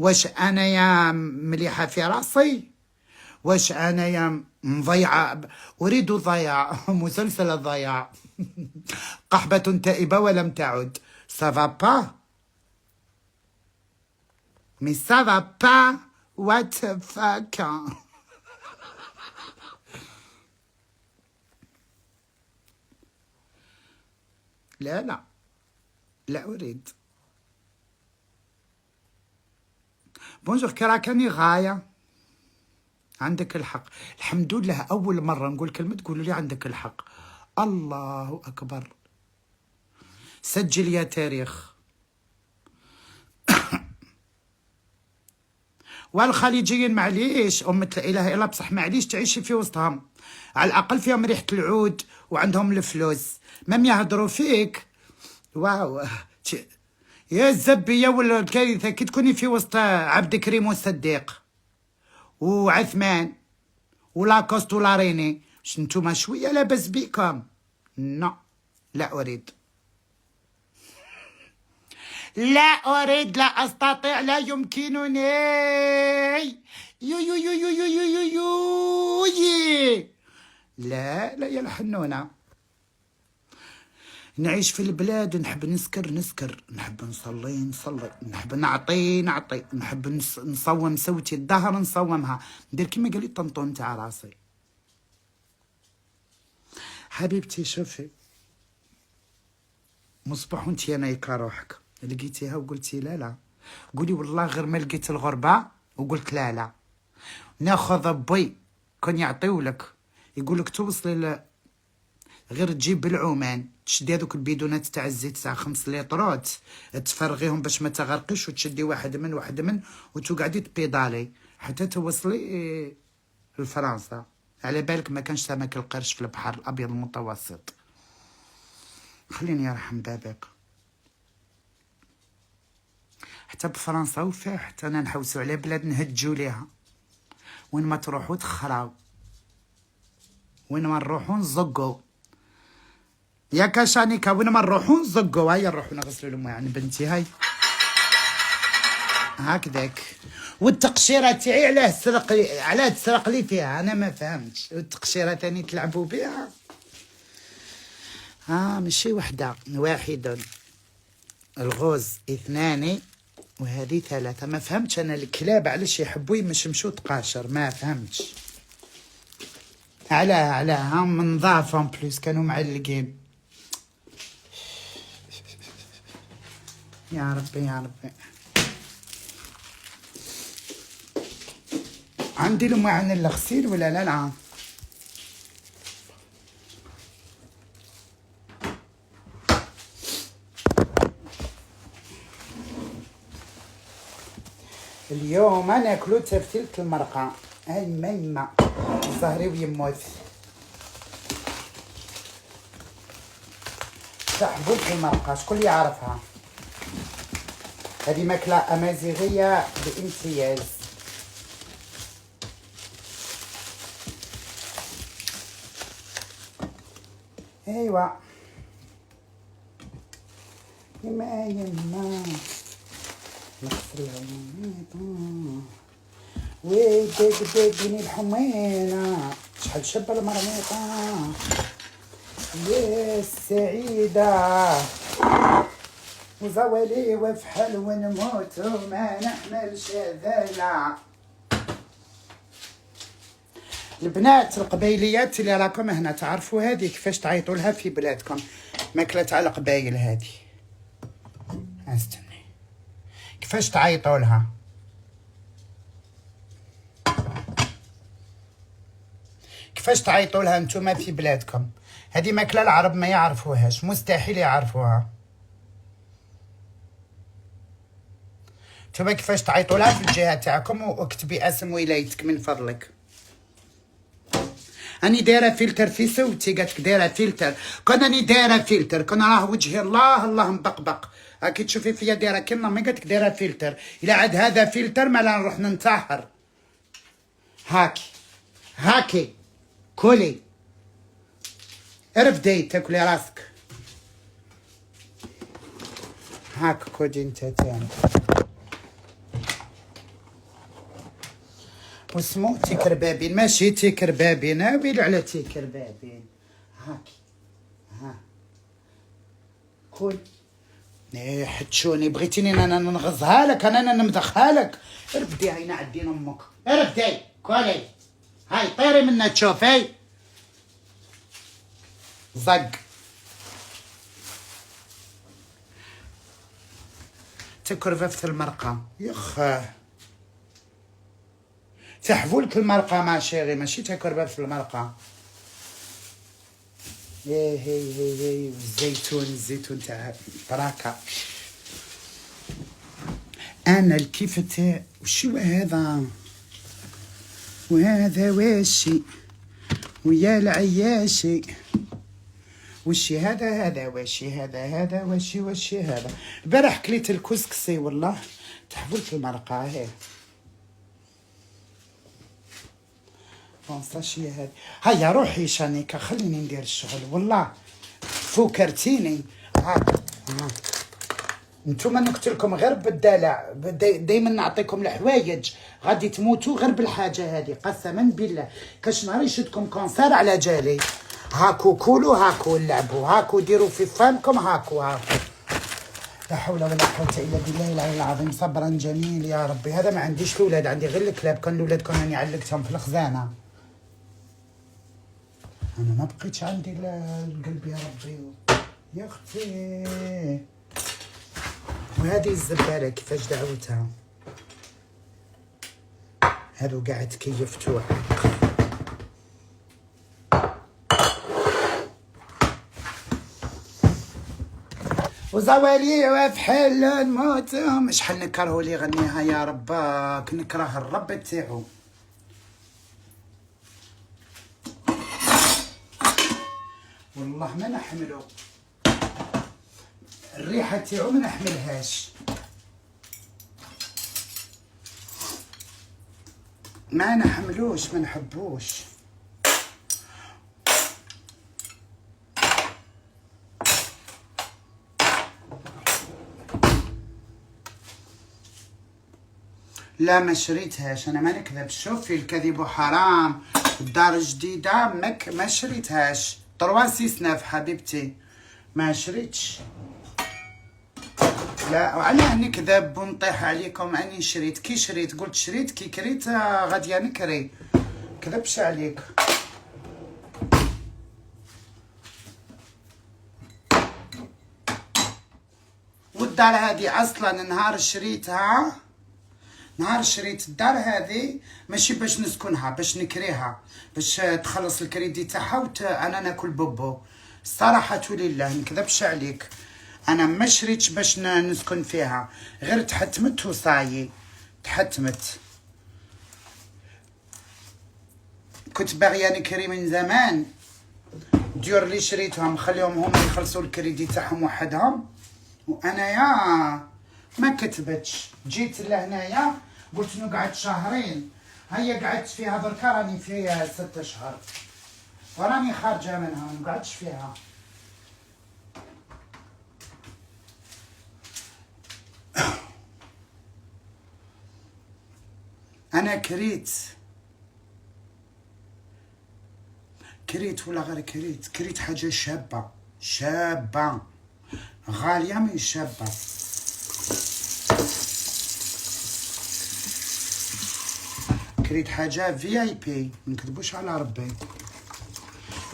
واش انايا مليحه في راسي؟ واش انايا مضيعه؟ اريد الضياع. مسلسل الضياع. قحبه تائبه ولم تعد. سافا با مي سافا با وات فاك. لا لا لا اريد. بونجور كراكاني غايه. عندك الحق. الحمد لله أول مرة نقول كلمة تقولوا لي عندك الحق. الله أكبر. سجل يا تاريخ. والخليجيين معليش أمة لا إله إلا بصح معليش تعيشي في وسطهم، على الأقل فيهم ريحة العود وعندهم الفلوس، مام يهضروا فيك. واو يا الزبية ولا الكارثة كي تكوني في وسط عبد كريم والصديق وعثمان ولاكوست ولاريني. نتوما شويه لاباس بيكم. لا اريد. لا اريد، لا استطيع، لا يمكنني. يو يو يو يو يو يو يو يو. لا لا يا الحنونه. نعيش في البلاد، نحب نسكر، نحب نصلي، نحب نعطي، نحب نصوم صوتي الظهر نصومها، ندير كيما قال لي طنطون تاع راسي. حبيبتي شوفي مصباح وانت نايكه روحك، لقيتيها وقلتي لا قولي والله غير ما لقيت الغربه وقلت لا ناخذ بي كون يعطيولك يقولك توصلي غير تجيب بالعومان تشدي هذوك البيدونات تاع الزيت تاع 5 لترات تفرغيهم باش ما تغرقيش، وتشدي واحد من وتقعدي تبيدالي حتى توصلي لفرنسا. على بالك ما كانش سمك القرش في البحر الابيض المتوسط. خليني يرحم بابك. حتى بفرنسا وفيه حتى انا نحوسو على بلاد نهجو ليها، وين ما تروحو تخراو، وين ما نروحو نزقو يا كاشانيكا، وين ما نروحو نزقو. هيا نروحو نغسلو الماء عن بنتي. هاي هكذاك. والتقشيره تاعي علاه تسرق لي فيها، انا ما فهمتش. والتقشيره تاني تلعبوا بها. ماشي وحده، واحد الغوز 2 وهذه 3. ما فهمتش انا الكلاب علاش يحبوا يمشمشوا تقاشر، ما فهمتش علاه هم نظافهم بلوس كانوا معلقين. يا ربي يا ربي. عندي الماء عن الغسيل ولا لا؟ اليوم ناكلو تفتيلة المرقة. هاي ميمة الزهري ويموت تحبوك المرقة، شكون يعرفها؟ هذه ماكلة أمازيغية بامتياز. ايوا يما نغسل العميطة ويدقني الحمينة. شحال شابة المرميطة يا السعيدة، وزوالي وفحل ونموت وما نحملش ذالا. البنات القبايليات اللي راكم هنا تعرفوا هذه كيفاش تعيطوا لها في بلادكم، ماكله تاع القبايل هذه. استني كيفاش تعيطوا لها. كيفاش تعيطوا لها نتوما في بلادكم؟ هذه ماكله العرب ما يعرفوهاش، مستحيل يعرفوها. نتوما كيفاش تعيطوا لها في الجهه تاعكم، واكتبي اسم ولايتك من فضلك. أني دايرة فلتر في صوتي، قالتك دايرة فلتر. كون أني دايرة فلتر، كون راه وجهي الله مبقبق، هاكي تشوفي فيا دايرة كلمة ما قالتك دايرة فلتر. إلا عاد هذا فلتر مالا نروح ننتحر. هاكي كولي ارفدي تاكلي راسك. هاك كودي انت تاني. واسمو تيكربابين، ماشي تيكربابين، ناويل على تيكربابين. هاكي ها كل حتشوني بغيتيني انا نغزها لك، انا نمدخها لك. ربدي هاينا عدين امك، ربدي كولي هاي طيري منا تشوفي زق. تكرفة في المرقة يخ تحفولك المرقة مع شيري، ماشي تكرفة في المرقة. هي الزيتون تاع براكة. انا الكيفة وشو هذا وهذا واشي ويا العياشي وشي هذا واشي هذا واشي هذا. البارح كليت الكسكسي والله تحفلت المرقة هي فانصاشي هذه. هيا روحي شانيكا خليني ندير الشغل والله فوكرتيني. انتوما نقتلكم غير بالدلع، دايما نعطيكم الحوايج غادي تموتوا غير بالحاجه هذه قسما بالله. كاش نهار يشدكم كونسير على جالي هاكو كولوا هاكو لعبوا هاكو ديروا في فمكم هاكو. لا حول ولا قوه الا بالله العلي العظيم. صبرا جميل يا ربي. هذا ما عنديش الاولاد، عندي غير الكلاب. كان الاولاد كانوا راني علقتهم في الخزانه. انا ما بقيتش عندي القلب يا ربي يا اختي. وهذه الزبالة كيفاش دعوتها؟ هادو قاعد كيفتوها. وزوالي وفحل الموت شحال نكرهو لي غنيها يا رباك، نكره الرب تاعو. والله ما نحملو الريحة تاعو، ما نحملهاش، ما نحملوش، ما نحبوش. لا ما شريتهاش انا، ما نكذب. شوفي الكذب حرام. الدار جديدة ما شريتهاش. 369 حبيبتي ما شريتش. لا وعلاه نكذب ونطيح عليكم اني شريت. كي شريت قلت شريت، كي كريت غادي نكري. كذبش عليك. والدار هذه اصلا نهار شريتها، نهار شريت الدار هذه ماشي باش نسكنها، باش نكريها، باش تخلص الكريدي تاعها انا ناكل بوبو. الصراحه لله نكذبش عليك، انا ما شريتش باش نسكن فيها، غير تحتمت وصايي. تحتمت. كنت باغيه نكري من زمان. ديور اللي شريتهم خليهم هما يخلصوا الكريدي تاعهم وحدهم، وانايا ما كتبتش. جيت لهنايا قلت نقعد شهرين. هيا قعدت فيها بركا، راني فيها 6 اشهر وراني خارجه منها، ما نقعدش فيها. انا كريت ولا غير كريت حاجه شابه غاليه من شابه. كريت حاجه في اي بي، ما نكذبوش على ربي.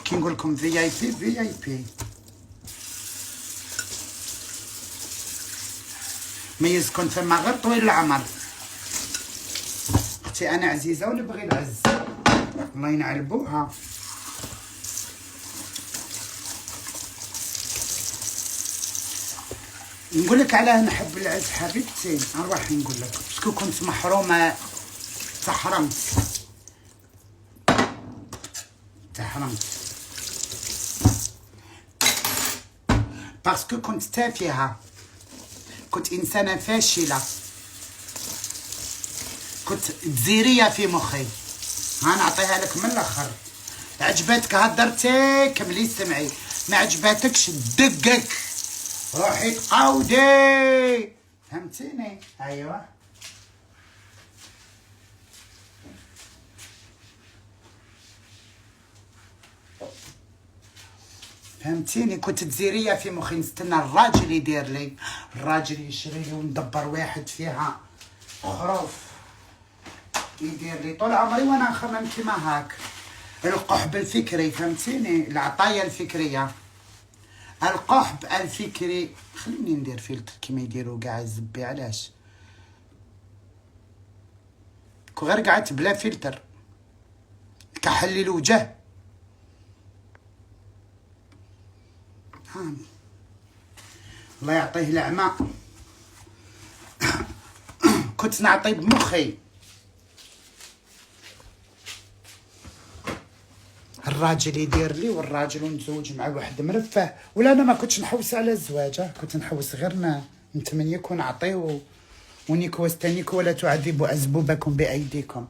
كي نقول لكم في اي بي ما يسكن ثم غير طويل العمر. اختي انا عزيزه ونبغي العز، الله ينعلبوها. نقول لك علاه نحب العز حبيبتي، نروح نقول لك باسكو كنت محرومه. تحرمت باسكو كنت تافهه، كنت انسانه فاشله، كنت تزيريه في مخي. نعطيها لك من الاخر. عجبتك هدرتي كملي سمعي، ما عجبتكش دقك روحي تقاودي. فهمتيني؟ ايوا فهمتيني؟ كنت تزيريه في مخي نستنى الراجل يدير لي، الراجل يشري لي وندبر واحد فيها خروف يدير لي طول عمري وانا نخمم كيما هاك. القحب الفكري فهمتيني؟ العطايا الفكريه، القحب الفكري. خليني ندير فلتر كيما يديروا كاع الزبي. علاش كو غير قعدت بلا فلتر كحل الوجه؟ الله يعطيه العمى. كنت نعطي بمخي. الراجل يدير لي والراجل ونتزوج مع واحد مرفه. ولا انا ما كنتش نحوس على الزواج، كنت نحوس غير نتمنيك ونعطيو ونيكو واستنيكو ولا تعذبوا أزبوبكم بأيديكم.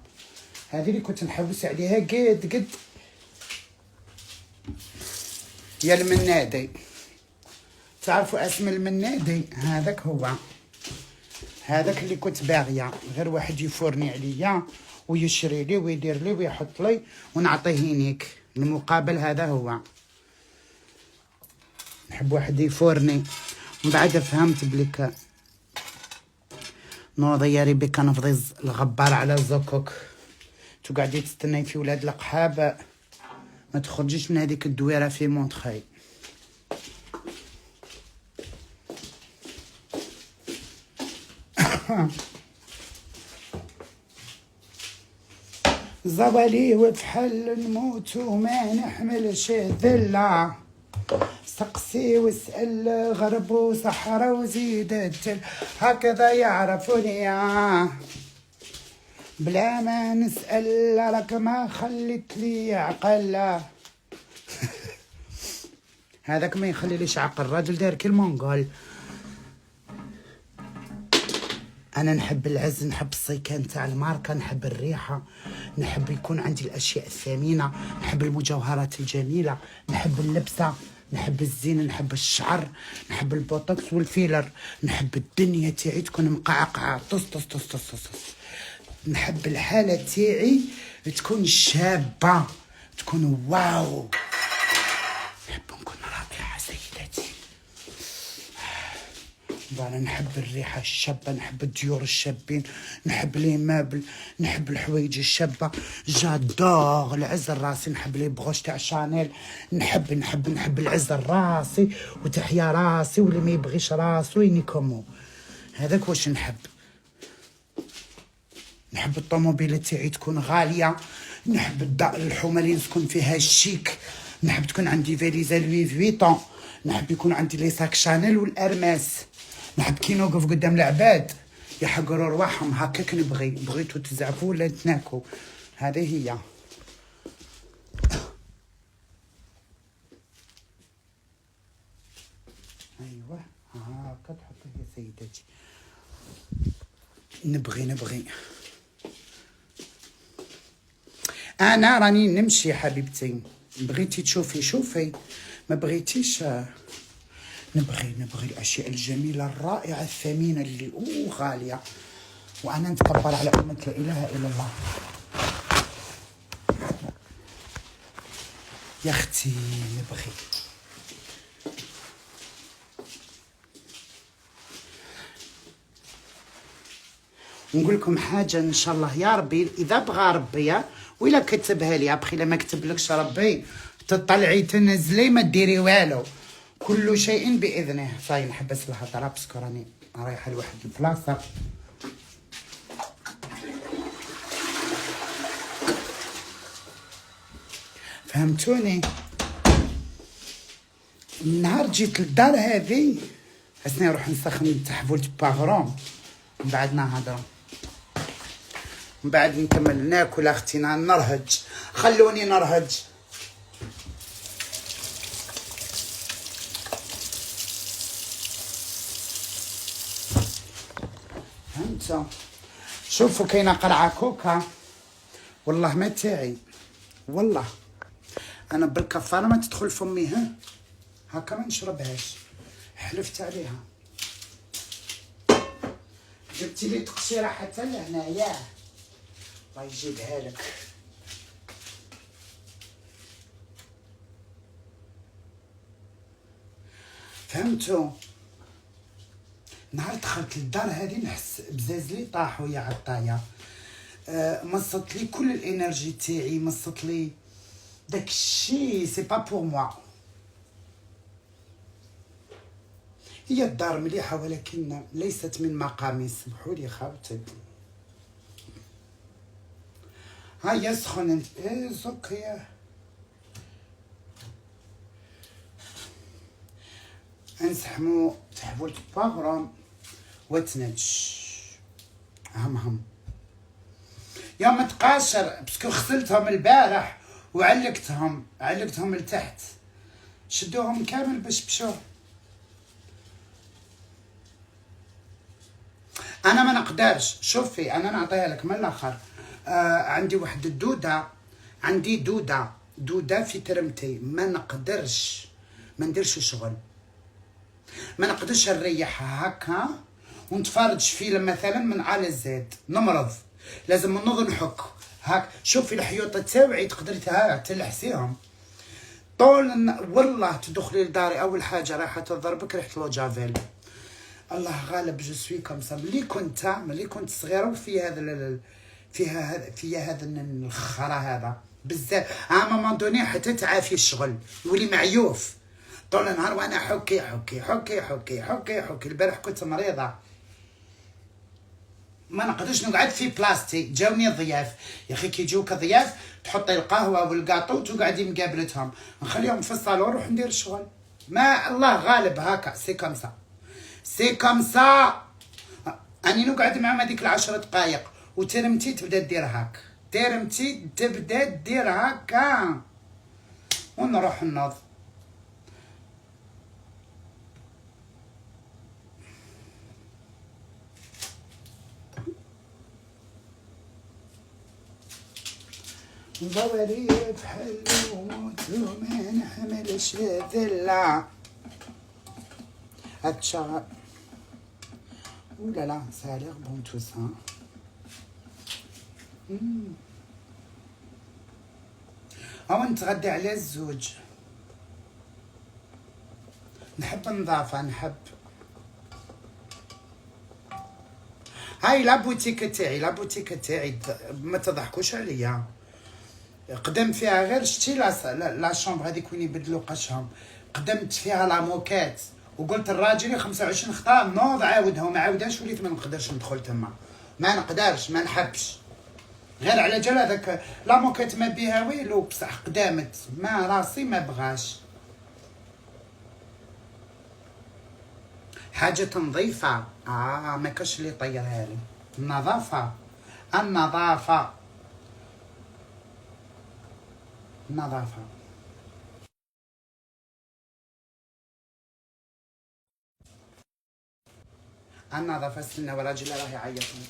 هذه اللي كنت نحوس عليها قد يا المنادي. تعرفوا اسم المنادي؟ هذاك هو، هذاك اللي كنت باغيه، غير واحد يفورني عليا ويشري لي ويدير لي ويحط لي ونعطيه هينيك المقابل. هذا هو نحب واحد يفورني. من بعد فهمت بليك نوضي يا ريبيكا نفضي الغبار على الزكوك. تو قاعدي تستناي في ولاد القحاب، ما تخرجيش من هذيك الدويره في مونتخي. زوالي وفحل نموت وما نحملش ذلة. سقسي واسأل غرب وصحراء وزيد التل، هكذا يعرفوني بلا ما نسأل. راك ما خليت لي عقل. هذاك ما يخلي ليش عقل، الراجل داير كي المونغول. انا نحب العز، نحب الصيكان تاع الماركه، نحب الريحه، نحب يكون عندي الاشياء الثمينه، نحب المجوهرات الجميله، نحب اللبسه، نحب الزينه، نحب الشعر، نحب البوتوكس والفيلر، نحب الدنيا تاعي تكون مقعقعه طص طص طص طص طص. نحب الحاله تاعي تكون شابه، تكون واو. نحب نكون رائعه سيداتي. انا نحب الريحه الشابه، نحب الديور الشابين، نحب لي مابل، نحب الحوايج الشابه. جادور العز الراسي، نحب لي بغوش تاع شانيل. نحب العز الراسي وتحيا راسي، واللي ما يبغيش راسو ينيكمو. هذاك واش نحب. نحب الطوموبيله تاعي تكون غاليه، نحب الحومه اللي نسكن فيها شيك، نحب تكون عندي فاليزا لوي فيتون، نحب يكون عندي لي ساك شانيل والارماس. نحب كي نوقف قدام العباد يحقروا رواحهم هكاك نبغي. بغيتو تزعفوا ولا تناكوا، هذه هي. ايوه هاكا تحطي يا سيداتي. نبغي انا راني نمشي حبيبتي. بغيتي تشوفي شوفي، ما بغيتيش نبغي الاشياء الجميله الرائعه الثمينه اللي غاليه. وانا نتكبر على امه لا اله الا الله. يا اختي نبغي. نقول لكم حاجه ان شاء الله يا ربي، اذا بغى ربي ولا كتبها لي ابخي، لما كتبلكش ربي تطلعي تنزلي ما ديري والو، كل شيء باذنه. صاي نحبس الهضره باسكو راني رايحه لواحد البلاصه. فهمتوني؟ النهار جيت للدار هذه حسني نروح نسخن تحفولت باغرون، من بعد نهضروا، من بعد نكمل ناكل. اختينا نرهج، خلوني نرهج. فهمتوا؟ شوفوا كاينه قرعه كوكا والله ما تاعي، والله انا بالكفاره ما تدخل فمي. هكا ما نشربهاش، حلفت عليها. جبتي لي تقشيره حتى لهنايا، الله يجيبها لك. فهمتوا؟ نهار دخلت للدار هذه نحس بزازلي طاحوا يا عطايا. مصت لي كل الانرجي تاعي، مصت لي داك الشيء سي با بور موا. هي الدار مليحه ولكن ليست من مقامي، سمحوا لي خاوتي. هيا سخن انت زوك يا انسحمو تحبوا الباغرام وتنتش هم يا متقاشر بسكو غسلتهم البارح وعلقتهم لتحت، شدوهم كامل باش مشاو. انا ما نقدرش، شوفي انا نعطيها لك من الاخر. عندي واحد الدوده، عندي دوده في ترمتي، ما نقدرش ما نديرش شغل، ما نقدرش نريحها هكا ونتفرج فيلم مثلا من على الزاد، نمرض، لازم نوض نحك هاك. شوفي الحيوطه تاوعي تقدري تلحسيهم طول والله. تدخلي لداري اول حاجه رايحه تضربك ريحه لو جافيل. الله غالب جو سوي كومسا. ملي كنت صغيره وفي هذا فيها هذا الخرا هذا بزاف. ماما دوني حتى تعافي الشغل يولي معيوف طول النهار وانا حكي حكي حكي حكي حكي حكي. البارح كنت مريضه ما نقدرش نقعد في بلاستي. جاوني ضياف يا اخي، كي يجوك ضياف تحطي القهوه والكاطو وتقعدي مقابلتهم، نخليهم في الصالون نروح ندير الشغل. ما الله غالب هكا سي كومسا. اني نقعد معهم هذيك 10 دقائق وترمتي تبدا دير هاك، ترمتي تبدا دير هكا ونروح نوض. ضوالي بحال الموت وما نحملش ذلة. هاتشا اولا ça a l'air bon tout ça. او نتغدى على الزوج. نحب النظافة، نحب هاي لابوتيك تاعي ما تضحكوش عليا. قدمت فيها غير شتي لا شومبر هذيك وين يبدلوا قشهم، قدمت فيها لا موكيت وقلت الراجل 25 خطا نوض عاودها وما عاودهاش، وليت ما نقدرش ندخل تما، ما نقدرش ما نحبش غير على جال هذاك لا موكيت ما بيها والو، بصح قدامت ما راسي ما بغاش حاجة نظيفة. ما كاش اللي يطيرها لي. النظافة النظافة النظافة. النظافة. استنى وراجل راه يعيطني.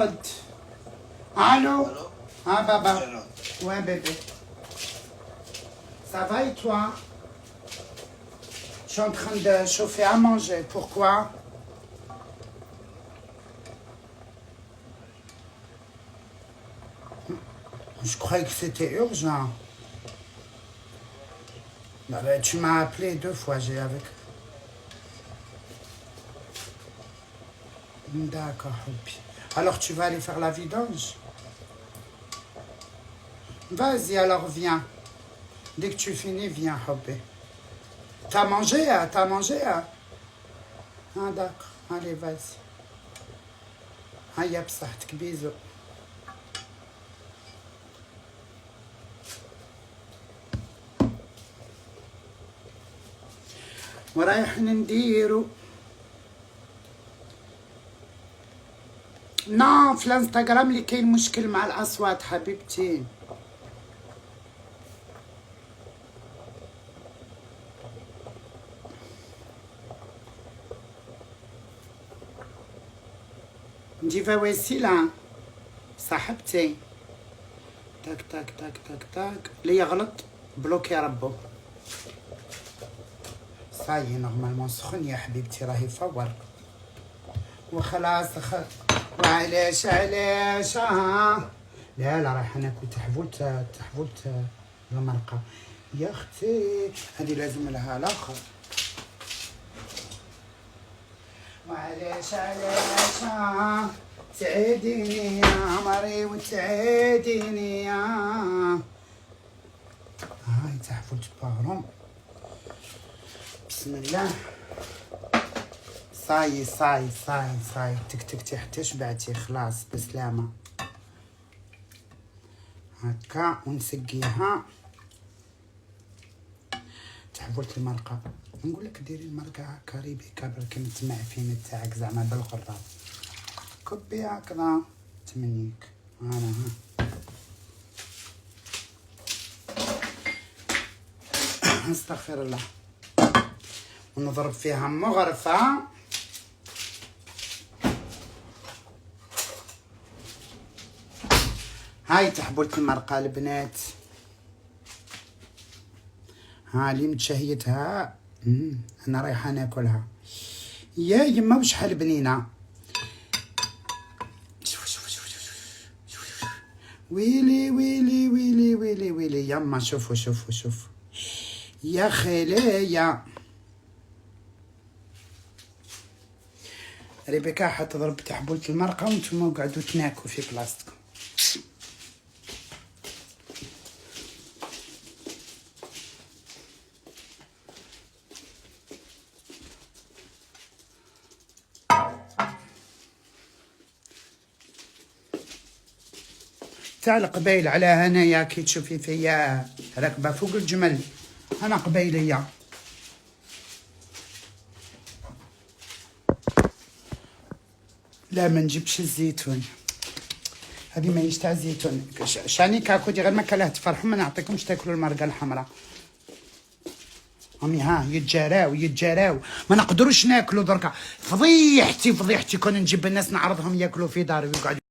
رد. الو. بابا. Ouais bébé. Ça va et toi? Je suis en train de chauffer à manger. Pourquoi? Je croyais que c'était urgent. Bah, tu m'as appelé 2 fois, j'ai avec. D'accord. Alors tu vas aller faire la vidange? Vas-y, alors viens. Dès que tu finis, viens, Hobby. T'as mangé, hein? D'accord. Allez, vas-y. هيا بصحتك، بيزو. ورايح نديرو في الانستغرام اللي كاين مشكل مع الاصوات حبيبتي. نجيبها وسيلة صاحبتي. تاك تاك تاك تاك تاك، اللي يغلط بلوكي ربو. صاي نورمالمون سخن يا حبيبتي، راهي فور وخلاص. وعلاش علاش لا رايحه ناكل تحفولت المرقه يا اختي، هذه لازم لها الاخر. وعلاش تعيديني يا عمري وتعيديني يا هاي تحفولت بارون. بسم الله. صاي تكتكتي حتى شبعتي خلاص بسلامة. هكا ونسقيها. تحولت المرقة، نقول لك ديري المرقة هكا ريبيكا برك متمعفين تاعك زعما بالقراب، كبي هكذا تمنيك. انا استغفر الله. ونضرب فيها مغرفة. هاي تحبولت المرقة البنات، ها اللي متشهيتها. انا رايحة ناكلها يا يما وشحال بنينة. ويلي ويلي ويلي ويلي ويلي يما شوفوا يا خلية. ريبيكا حتضرب تحبولة المرقة وانتم قعدوا تناكوا في بلاصتكم. تاع القبيل على هنايا كي تشوفي فيا راكبة فوق الجمل، انا قبيلية. لا ما نجيبش الزيتون، هذه ماهيش تاع الزيتون. شاني كاكودي غير ما كلاه تفرحوا، ما نعطيكمش تاكلوا المرقه الحمراء. امي ها يتجاراو ما نقدروش ناكلوا دركا. فضيحتي كون نجيب الناس نعرضهم ياكلوا في داري ويقعدوا